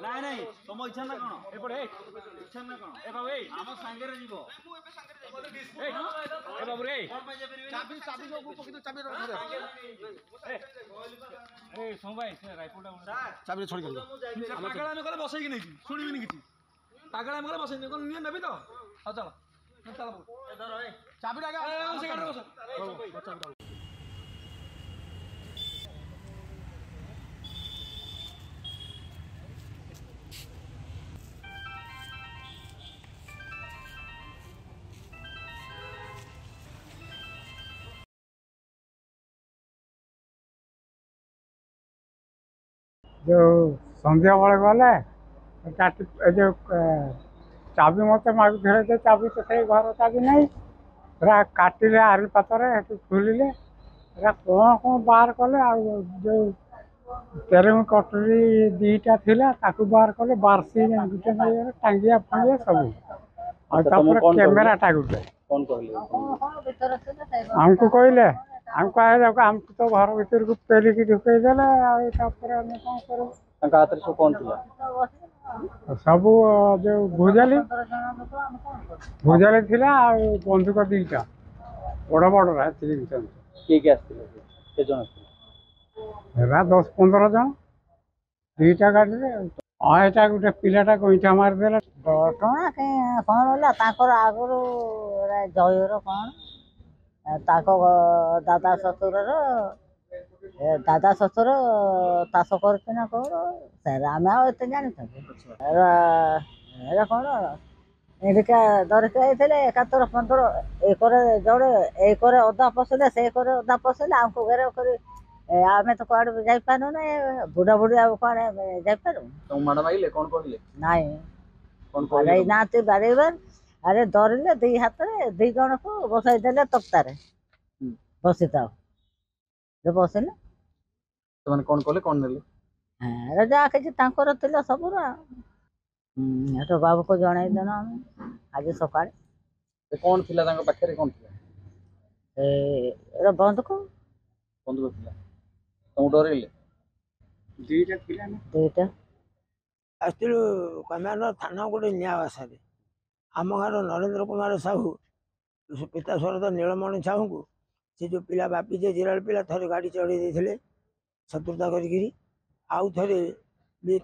ନାଇଁ ନାଇଁ ତମ ଇଚ୍ଛା ନା କଣ ଏପଟେ ଇଚ୍ଛା ନା କଣ ଏ ବାବୁ ଆମ ସାଙ୍ଗରେ ଯିବ ଏ ବାବୁ ରେ ଚାବି ଚାବି ସବୁ ପକେଇ ଚାବି ଏ ସମବାଇ ସେ ରାଇପୁରଟା ଚାବି ଛଡି ଗଲି ପାଗଳ ଆମେ କଲେ ବସେଇକି ନେଇକି ଶୁଣିବିନି କିଛି ପାଗଳ ଆମେ କଲେ ବସେଇ କଣ ନିଏ ନେବି ତ ହଉ ଚାଲ ଚାଲ ଚାବିଟା ସେ ଗାଡ଼ିରେ ବସ जो संध्या बेले गले जो चाबी मत मागुले चाबी तो से घर चाबी नहीं पूरा काटिले आरी पातरे खोलिले कौन कौन बाहर कले जो तेरेम कटोरी दीटा थिला ताकू बाहर कले बारसी गुटे नहीं टांगिया फांगिया सब कैमेरा टा गुटे हमको कहले हमको हमको तो घर भीतर को पेलिकी ढुकई देले सब जो भुजाली भुजाली थिला बंधुक दीटा बड़ बड़ हेरा 10-15 जन दीटा गाड़ी हाँ यहाँ गोटे पिलाटा गोईठा मारिदेला घटना कौन आगुरी जयर कौन दादा शशुर ताश करना कौन आम आते जानी कौन एडिका धरिक एकातर 15 एकरे जोड़े एकरे अधा पशिले से अधा पशिले आमको घेर कर आम तो कौड़ जापारू ना बुढ़ा बुढ़ी कौन जापारू नाई ना बाड़ेबार अरे धरले दी हाथ में 2 जन को बसई देले तख्तार बसी था बसिले कौन कले कौन नेले जहाँ कि सब तो बाबू को जन आज सका कौन थिला पाखे कौन थिला बंधुक बंधुक थिला तुम डरइले दुईटा आसलु कमार थाना गोटे न्याय आशारे आम गाँव नरेन्द्र कुमार साहू पिता स्वर्गत नीलमणि साहू को से जो पिला बापी जे जिराल पिला थे गाड़ी चढ़े देते शत्रुता करी आउ थे भी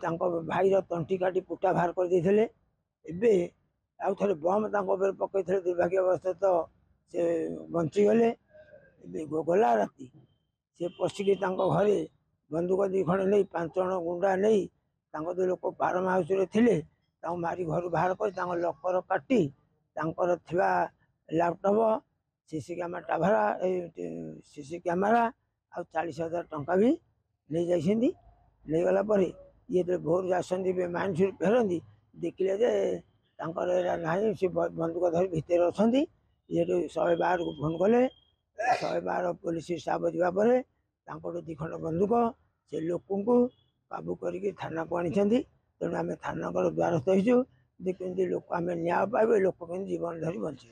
भाईर तंटी काटी पुटा बाहर कर देते आउ थे बम पकई थे दुर्भाग्यवश तो से बंचीगले गला राति से पशिकी घरे बंदूक 2 खंड नहीं 5 जन गुंडा नहीं दो लोक फार्म हाउस थे मारी घर बाहर कर लकर काटी लैपटॉप सीसी कैमेरा टाभरा सीसी कैमेरा आ 40,000 टंका भी नहीं जाइए नहीं गला पर ये जो भोर आसती माइंड सुट फेरती देखिले जे ना सी बंदूक धरी भितर अच्छा ये 112 को फोन कले 112 पुलिस स्टाफ जावापर 2 खंड बंदूक से लोक काबू करके थाना को आनी तेणु आम थाना द्वारस्थ हो लोक आम न्याय पाइबे लोक जीवन धरी बचे।